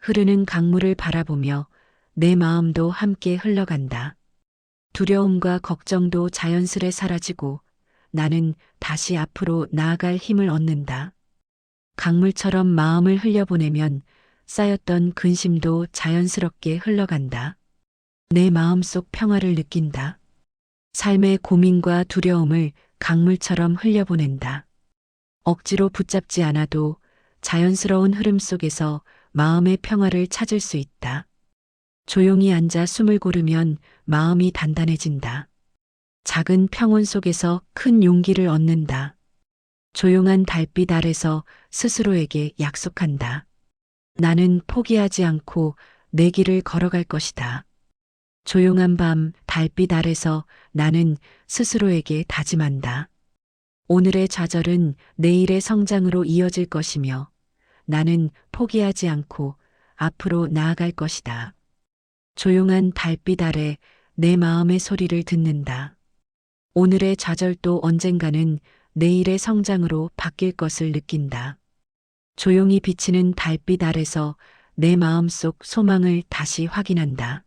흐르는 강물을 바라보며 내 마음도 함께 흘러간다. 두려움과 걱정도 자연스레 사라지고 나는 다시 앞으로 나아갈 힘을 얻는다. 강물처럼 마음을 흘려보내면 쌓였던 근심도 자연스럽게 흘러간다. 내 마음속 평화를 느낀다. 삶의 고민과 두려움을 강물처럼 흘려보낸다. 억지로 붙잡지 않아도 자연스러운 흐름 속에서 마음의 평화를 찾을 수 있다. 조용히 앉아 숨을 고르면 마음이 단단해진다. 작은 평온 속에서 큰 용기를 얻는다. 조용한 달빛 아래서 스스로에게 약속한다. 나는 포기하지 않고 내 길을 걸어갈 것이다. 조용한 밤 달빛 아래서 나는 스스로에게 다짐한다. 오늘의 좌절은 내일의 성장으로 이어질 것이며 나는 포기하지 않고 앞으로 나아갈 것이다. 조용한 달빛 아래 내 마음의 소리를 듣는다. 오늘의 좌절도 언젠가는 내일의 성장으로 바뀔 것을 느낀다. 조용히 비치는 달빛 아래서 내 마음속 소망을 다시 확인한다.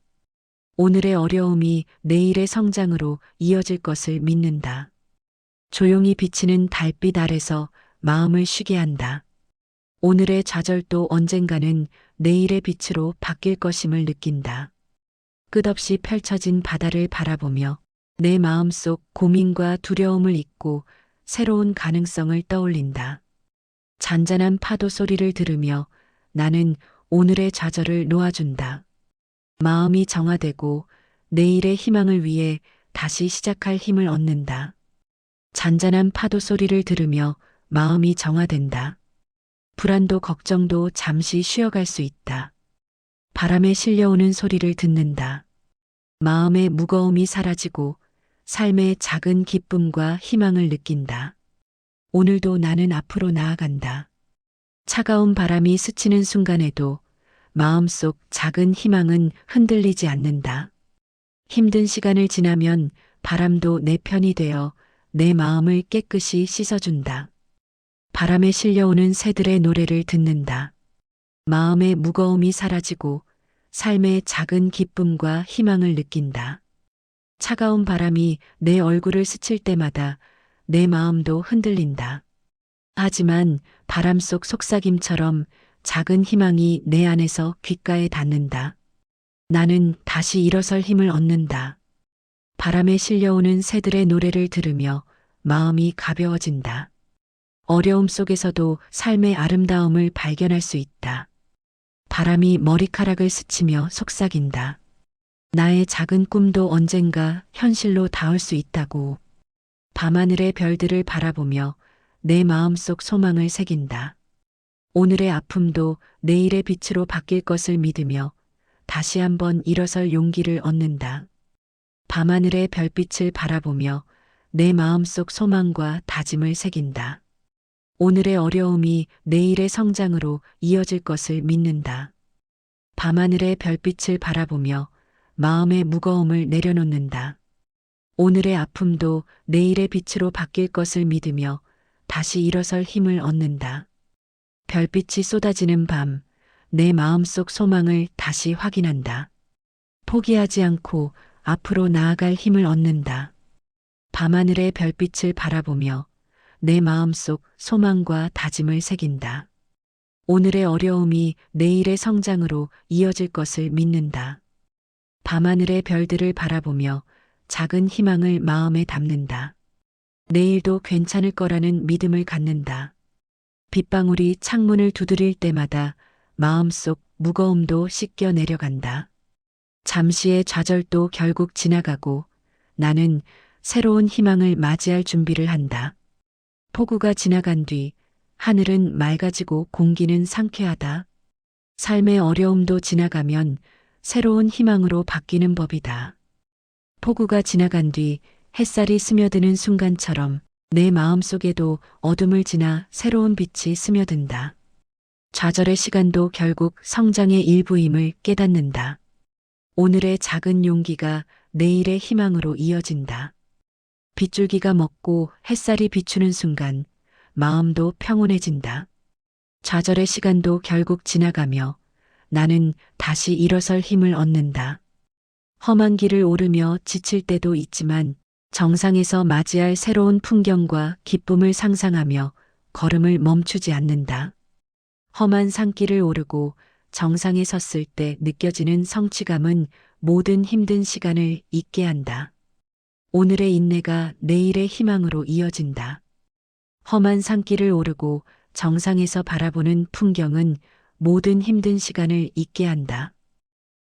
오늘의 어려움이 내일의 성장으로 이어질 것을 믿는다. 조용히 비치는 달빛 아래서 마음을 쉬게 한다. 오늘의 좌절도 언젠가는 내일의 빛으로 바뀔 것임을 느낀다. 끝없이 펼쳐진 바다를 바라보며 내 마음속 고민과 두려움을 잊고 새로운 가능성을 떠올린다. 잔잔한 파도 소리를 들으며 나는 오늘의 좌절을 놓아준다. 마음이 정화되고 내일의 희망을 위해 다시 시작할 힘을 얻는다. 잔잔한 파도 소리를 들으며 마음이 정화된다. 불안도 걱정도 잠시 쉬어갈 수 있다. 바람에 실려오는 소리를 듣는다. 마음의 무거움이 사라지고 삶의 작은 기쁨과 희망을 느낀다. 오늘도 나는 앞으로 나아간다. 차가운 바람이 스치는 순간에도 마음속 작은 희망은 흔들리지 않는다. 힘든 시간을 지나면 바람도 내 편이 되어 내 마음을 깨끗이 씻어준다. 바람에 실려오는 새들의 노래를 듣는다. 마음의 무거움이 사라지고 삶의 작은 기쁨과 희망을 느낀다. 차가운 바람이 내 얼굴을 스칠 때마다 내 마음도 흔들린다. 하지만 바람 속 속삭임처럼 작은 희망이 내 안에서 귓가에 닿는다. 나는 다시 일어설 힘을 얻는다. 바람에 실려오는 새들의 노래를 들으며 마음이 가벼워진다. 어려움 속에서도 삶의 아름다움을 발견할 수 있다. 바람이 머리카락을 스치며 속삭인다. 나의 작은 꿈도 언젠가 현실로 닿을 수 있다고. 밤하늘의 별들을 바라보며 내 마음속 소망을 새긴다. 오늘의 아픔도 내일의 빛으로 바뀔 것을 믿으며 다시 한번 일어설 용기를 얻는다. 밤하늘의 별빛을 바라보며 내 마음속 소망과 다짐을 새긴다. 오늘의 어려움이 내일의 성장으로 이어질 것을 믿는다. 밤하늘의 별빛을 바라보며 마음의 무거움을 내려놓는다. 오늘의 아픔도 내일의 빛으로 바뀔 것을 믿으며 다시 일어설 힘을 얻는다. 별빛이 쏟아지는 밤, 내 마음속 소망을 다시 확인한다. 포기하지 않고 앞으로 나아갈 힘을 얻는다. 밤하늘의 별빛을 바라보며 내 마음속 소망과 다짐을 새긴다. 오늘의 어려움이 내일의 성장으로 이어질 것을 믿는다. 밤하늘의 별들을 바라보며 작은 희망을 마음에 담는다. 내일도 괜찮을 거라는 믿음을 갖는다. 빗방울이 창문을 두드릴 때마다 마음속 무거움도 씻겨 내려간다. 잠시의 좌절도 결국 지나가고 나는 새로운 희망을 맞이할 준비를 한다. 폭우가 지나간 뒤 하늘은 맑아지고 공기는 상쾌하다. 삶의 어려움도 지나가면 새로운 희망으로 바뀌는 법이다. 폭우가 지나간 뒤 햇살이 스며드는 순간처럼 내 마음속에도 어둠을 지나 새로운 빛이 스며든다. 좌절의 시간도 결국 성장의 일부임을 깨닫는다. 오늘의 작은 용기가 내일의 희망으로 이어진다. 빗줄기가 먹고 햇살이 비추는 순간 마음도 평온해진다. 좌절의 시간도 결국 지나가며 나는 다시 일어설 힘을 얻는다. 험한 길을 오르며 지칠 때도 있지만 정상에서 맞이할 새로운 풍경과 기쁨을 상상하며 걸음을 멈추지 않는다. 험한 산길을 오르고 정상에 섰을 때 느껴지는 성취감은 모든 힘든 시간을 잊게 한다. 오늘의 인내가 내일의 희망으로 이어진다. 험한 산길을 오르고 정상에서 바라보는 풍경은 모든 힘든 시간을 잊게 한다.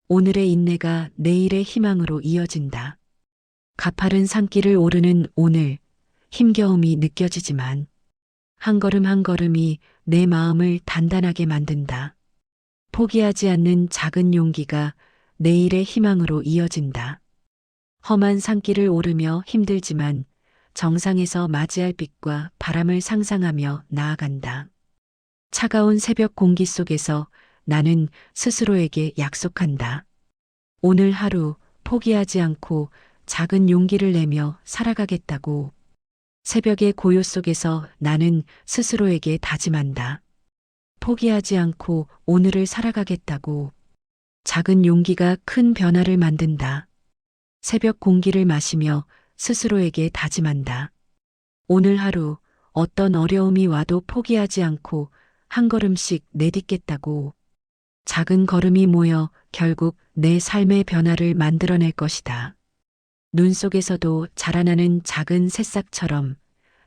오늘의 인내가 내일의 희망으로 이어진다. 가파른 산길을 오르는 오늘, 힘겨움이 느껴지지만 한 걸음 한 걸음이 내 마음을 단단하게 만든다. 포기하지 않는 작은 용기가 내일의 희망으로 이어진다. 험한 산길을 오르며 힘들지만 정상에서 맞이할 빛과 바람을 상상하며 나아간다. 차가운 새벽 공기 속에서 나는 스스로에게 약속한다. 오늘 하루 포기하지 않고 작은 용기를 내며 살아가겠다고. 새벽의 고요 속에서 나는 스스로에게 다짐한다. 포기하지 않고 오늘을 살아가겠다고. 작은 용기가 큰 변화를 만든다. 새벽 공기를 마시며 스스로에게 다짐한다. 오늘 하루 어떤 어려움이 와도 포기하지 않고 한 걸음씩 내딛겠다고. 작은 걸음이 모여 결국 내 삶의 변화를 만들어낼 것이다. 눈 속에서도 자라나는 작은 새싹처럼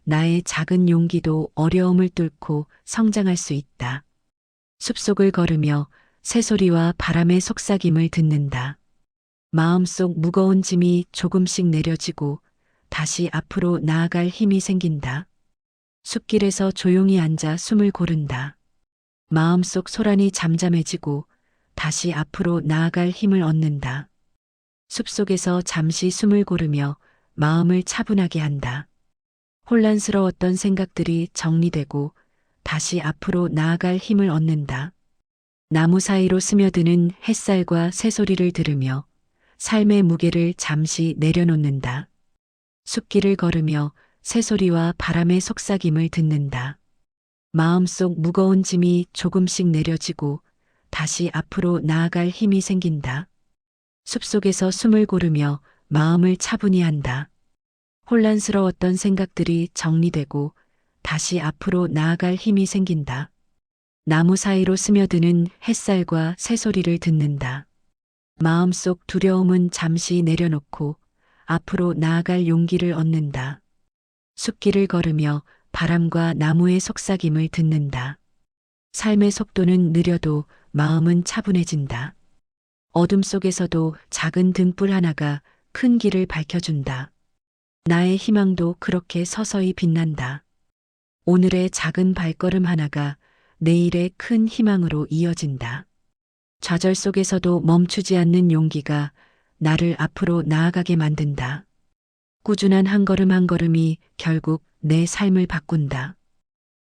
나의 작은 용기도 어려움을 뚫고 성장할 수 있다. 숲속을 걸으며 새소리와 바람의 속삭임을 듣는다. 마음속 무거운 짐이 조금씩 내려지고 다시 앞으로 나아갈 힘이 생긴다. 숲길에서 조용히 앉아 숨을 고른다. 마음속 소란이 잠잠해지고 다시 앞으로 나아갈 힘을 얻는다. 숲속에서 잠시 숨을 고르며 마음을 차분하게 한다. 혼란스러웠던 생각들이 정리되고 다시 앞으로 나아갈 힘을 얻는다. 나무 사이로 스며드는 햇살과 새소리를 들으며 삶의 무게를 잠시 내려놓는다. 숲길을 걸으며 새소리와 바람의 속삭임을 듣는다. 마음속 무거운 짐이 조금씩 내려지고 다시 앞으로 나아갈 힘이 생긴다. 숲속에서 숨을 고르며 마음을 차분히 한다. 혼란스러웠던 생각들이 정리되고 다시 앞으로 나아갈 힘이 생긴다. 나무 사이로 스며드는 햇살과 새소리를 듣는다. 마음속 두려움은 잠시 내려놓고 앞으로 나아갈 용기를 얻는다. 숲길을 걸으며 바람과 나무의 속삭임을 듣는다. 삶의 속도는 느려도 마음은 차분해진다. 어둠 속에서도 작은 등불 하나가 큰 길을 밝혀준다. 나의 희망도 그렇게 서서히 빛난다. 오늘의 작은 발걸음 하나가 내일의 큰 희망으로 이어진다. 좌절 속에서도 멈추지 않는 용기가 나를 앞으로 나아가게 만든다. 꾸준한 한 걸음 한 걸음이 결국 내 삶을 바꾼다.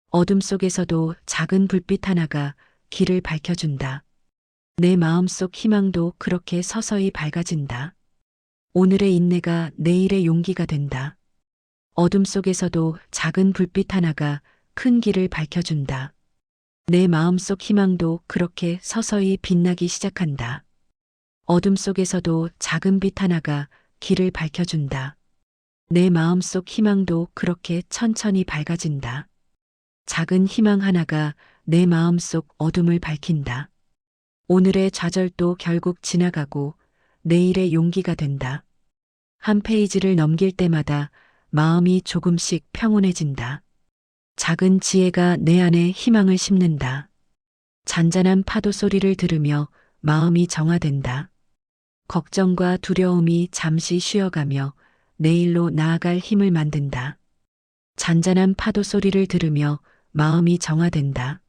어둠 속에서도 작은 불빛 하나가 길을 밝혀준다. 내 마음속 희망도 그렇게 서서히 밝아진다. 오늘의 인내가 내일의 용기가 된다. 어둠 속에서도 작은 불빛 하나가 큰 길을 밝혀준다. 내 마음속 희망도 그렇게 서서히 빛나기 시작한다. 어둠 속에서도 작은 빛 하나가 길을 밝혀준다. 내 마음속 희망도 그렇게 천천히 밝아진다. 작은 희망 하나가 내 마음속 어둠을 밝힌다. 오늘의 좌절도 결국 지나가고 내일의 용기가 된다. 한 페이지를 넘길 때마다 마음이 조금씩 평온해진다. 작은 지혜가 내 안에 희망을 심는다. 잔잔한 파도 소리를 들으며 마음이 정화된다. 걱정과 두려움이 잠시 쉬어가며 내일로 나아갈 힘을 만든다. 잔잔한 파도 소리를 들으며 마음이 정화된다.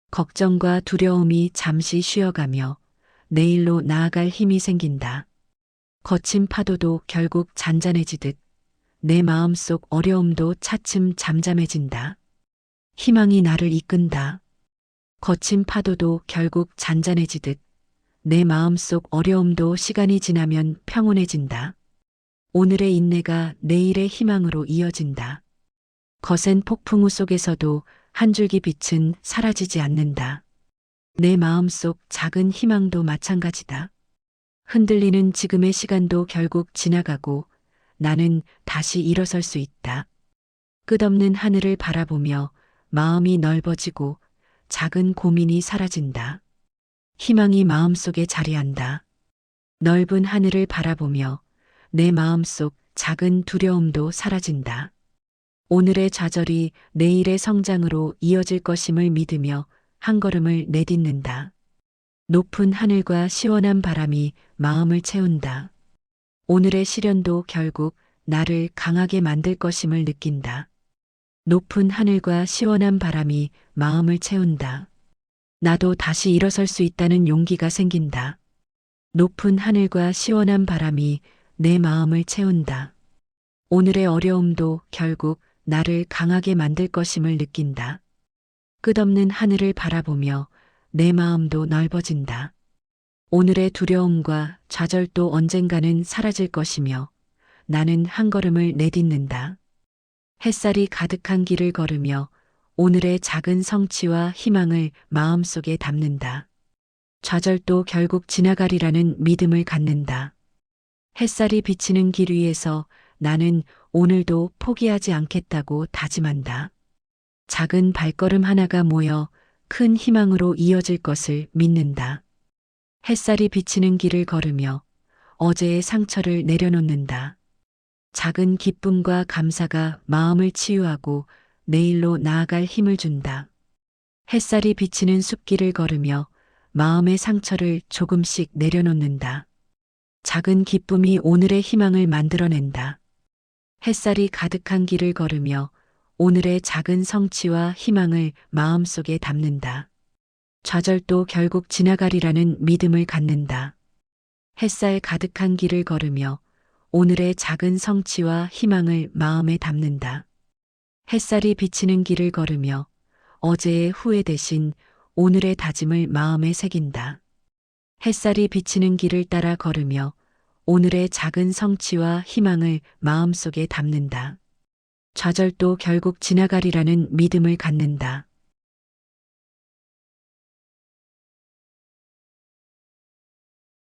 걱정과 두려움이 잠시 쉬어가며 내일로 나아갈 힘이 생긴다. 거친 파도도 결국 잔잔해지듯 내 마음속 어려움도 차츰 잠잠해진다. 희망이 나를 이끈다. 거친 파도도 결국 잔잔해지듯 내 마음속 어려움도 시간이 지나면 평온해진다. 오늘의 인내가 내일의 희망으로 이어진다. 거센 폭풍우 속에서도 한 줄기 빛은 사라지지 않는다. 내 마음속 작은 희망도 마찬가지다. 흔들리는 지금의 시간도 결국 지나가고 나는 다시 일어설 수 있다. 끝없는 하늘을 바라보며 마음이 넓어지고 작은 고민이 사라진다. 희망이 마음속에 자리한다. 넓은 하늘을 바라보며 내 마음속 작은 두려움도 사라진다. 오늘의 좌절이 내일의 성장으로 이어질 것임을 믿으며 한 걸음을 내딛는다. 높은 하늘과 시원한 바람이 마음을 채운다. 오늘의 시련도 결국 나를 강하게 만들 것임을 느낀다. 높은 하늘과 시원한 바람이 마음을 채운다. 나도 다시 일어설 수 있다는 용기가 생긴다. 높은 하늘과 시원한 바람이 내 마음을 채운다. 오늘의 어려움도 결국 나를 강하게 만들 것임을 느낀다. 끝없는 하늘을 바라보며 내 마음도 넓어진다. 오늘의 두려움과 좌절도 언젠가는 사라질 것이며 나는 한 걸음을 내딛는다. 햇살이 가득한 길을 걸으며 오늘의 작은 성취와 희망을 마음속에 담는다. 좌절도 결국 지나가리라는 믿음을 갖는다. 햇살이 비치는 길 위에서 나는 오늘도 포기하지 않겠다고 다짐한다. 작은 발걸음 하나가 모여 큰 희망으로 이어질 것을 믿는다. 햇살이 비치는 길을 걸으며 어제의 상처를 내려놓는다. 작은 기쁨과 감사가 마음을 치유하고 내일로 나아갈 힘을 준다. 햇살이 비치는 숲길을 걸으며 마음의 상처를 조금씩 내려놓는다. 작은 기쁨이 오늘의 희망을 만들어낸다. 햇살이 가득한 길을 걸으며 오늘의 작은 성취와 희망을 마음속에 담는다. 좌절도 결국 지나가리라는 믿음을 갖는다. 햇살 가득한 길을 걸으며 오늘의 작은 성취와 희망을 마음에 담는다. 햇살이 비치는 길을 걸으며 어제의 후회 대신 오늘의 다짐을 마음에 새긴다. 햇살이 비치는 길을 따라 걸으며 오늘의 작은 성취와 희망을 마음속에 담는다. 좌절도 결국 지나가리라는 믿음을 갖는다.